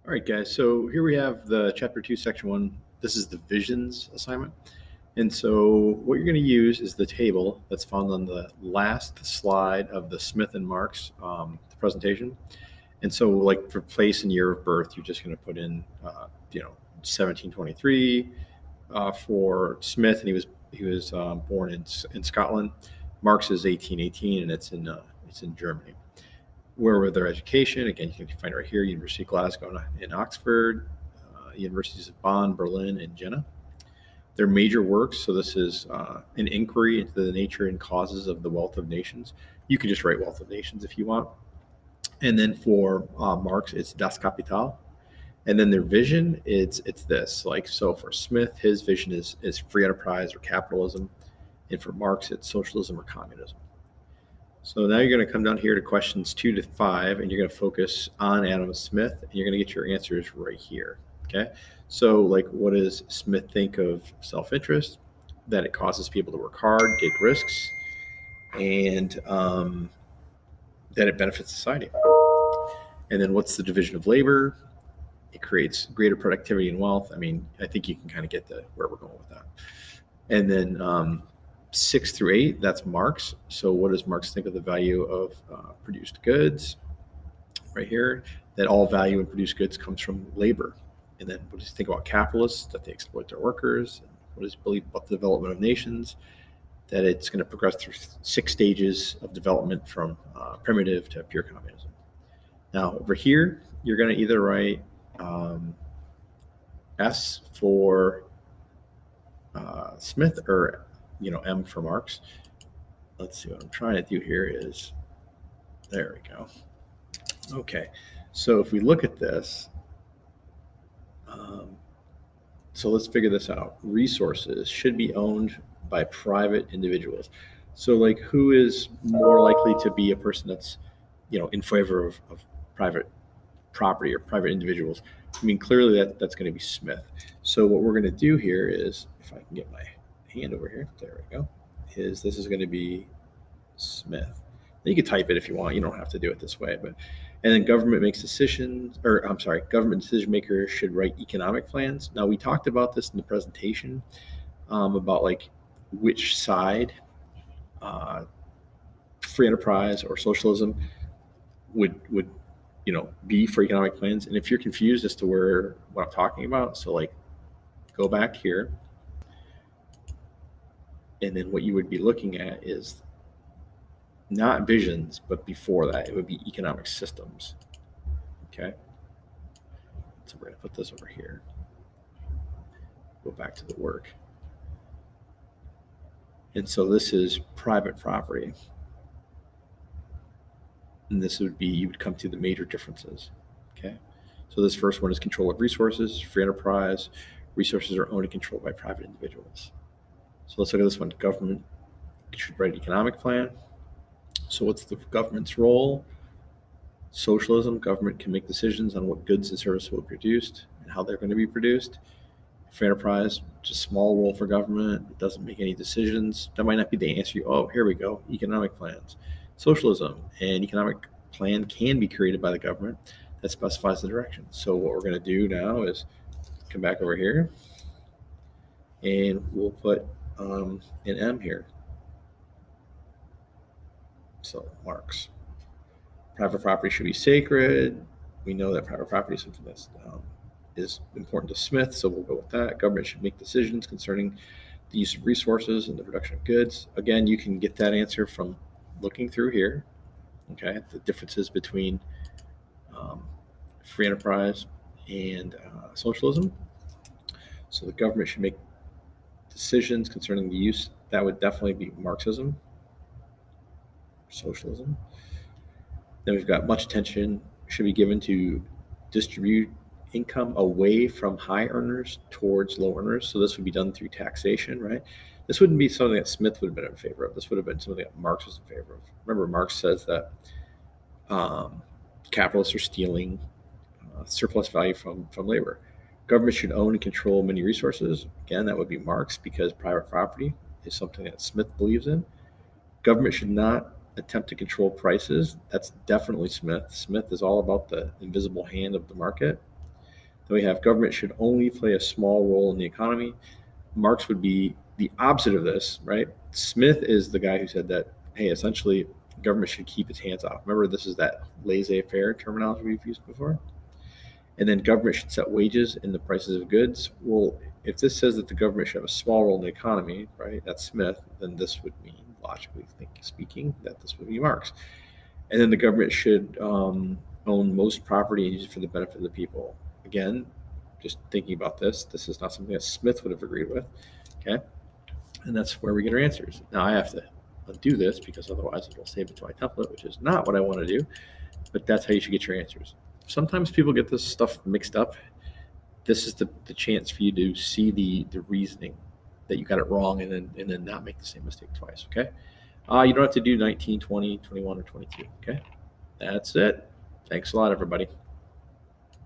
All right, guys. So here we have the chapter 2, section 1. This is the visions assignment. And so what you're going to use is the table that's found on the last slide of the Smith and Marks presentation. And so, like, for place and year of birth, you're just going to put in, 1723 for Smith, and he was born in Scotland. Marks is 1818, and it's in Germany. Where were their education? Again, you can find it right here: University of Glasgow and Oxford, universities of Bonn, Berlin, and Jena. Their major works, so this is an inquiry into the nature and causes of the wealth of nations. You can just write wealth of nations if you want. And then for Marx, it's Das Kapital. And then their vision, it's this. Like, so for Smith, his vision is free enterprise or capitalism. And for Marx, it's socialism or communism. So now you're going to come down here to questions 2 to 5, and you're going to focus on Adam Smith, and you're going to get your answers right here. Okay. So, like, what does Smith think of self-interest? That it causes people to work hard, take risks, and that it benefits society. And then what's the division of labor? It creates greater productivity and wealth. I mean, I think you can kind of get where we're going with that. And then 6 through 8, that's Marx. So what does Marx think of the value of produced goods? Right here, that all value in produced goods comes from labor. And then what does he think about capitalists? That they exploit their workers. And what does he believe about the development of nations? That it's going to progress through 6 stages of development from primitive to pure communism. Now, over here, you're going to either write S for Smith or M for Marx. Let's see, what I'm trying to do here is, there we go. Okay, so if we look at this, so let's figure this out. Resources should be owned by private individuals. So, like, who is more likely to be a person that's, in favor of private property or private individuals? I mean, clearly that's going to be Smith. So what we're going to do here is, if I can get my hand over here, there we go, this is going to be Smith. You can type it if you want. You don't have to do it this way. And then government makes decisions, government decision makers should write economic plans. Now, we talked about this in the presentation about, like, which side, free enterprise or socialism, would be for economic plans. And if you're confused as to what I'm talking about, so, like, go back here, and then what you would be looking at is not visions, but before that, it would be economic systems. Okay. So we're going to put this over here. Go back to the work. And so this is private property. And this would be, you would come to the major differences. Okay. So this first one is control of resources, free enterprise. Resources are owned and controlled by private individuals. So let's look at this one. Government should write an economic plan. So what's the government's role? Socialism, government can make decisions on what goods and services will be produced and how they're going to be produced. Free enterprise, just a small role for government. It doesn't make any decisions. That might not be the answer. Oh, here we go. Economic plans. Socialism, an economic plan can be created by the government that specifies the direction. So what we're going to do now is come back over here, and we'll put an M here. So Marx. Private property should be sacred. We know that private property is something that is important to Smith, so we'll go with that. Government should make decisions concerning the use of resources and the production of goods. Again, you can get that answer from looking through here. Okay, the differences between free enterprise and socialism. So the government should make decisions concerning the use. That would definitely be Marxism, socialism. Then we've got much attention should be given to distribute income away from high earners towards low earners. So this would be done through taxation, right? This wouldn't be something that Smith would have been in favor of. This would have been something that Marx was in favor of. Remember, Marx says that capitalists are stealing surplus value from labor. Government should own and control many resources. Again, that would be Marx, because private property is something that Smith believes in. Government should not attempt to control prices. That's definitely Smith. Smith is all about the invisible hand of the market. Then we have government should only play a small role in the economy. Marx would be the opposite of this, right? Smith is the guy who said that, hey, essentially, government should keep its hands off. Remember, this is that laissez-faire terminology we've used before. And then government should set wages and the prices of goods. Well, if this says that the government should have a small role in the economy, right? That's Smith. Then this would mean, logically speaking, that this would be Marx. And then the government should own most property and use it for the benefit of the people. Again, just thinking about this is not something that Smith would have agreed with. Okay, and that's where we get our answers. Now I have to undo this because otherwise it'll save it to my template, which is not what I want to do. But that's how you should get your answers. Sometimes people get this stuff mixed up. This is the chance for you to see the reasoning that you got it wrong and then not make the same mistake twice. Okay. You don't have to do 19, 20, 21, or 22. Okay. That's it. Thanks a lot, everybody.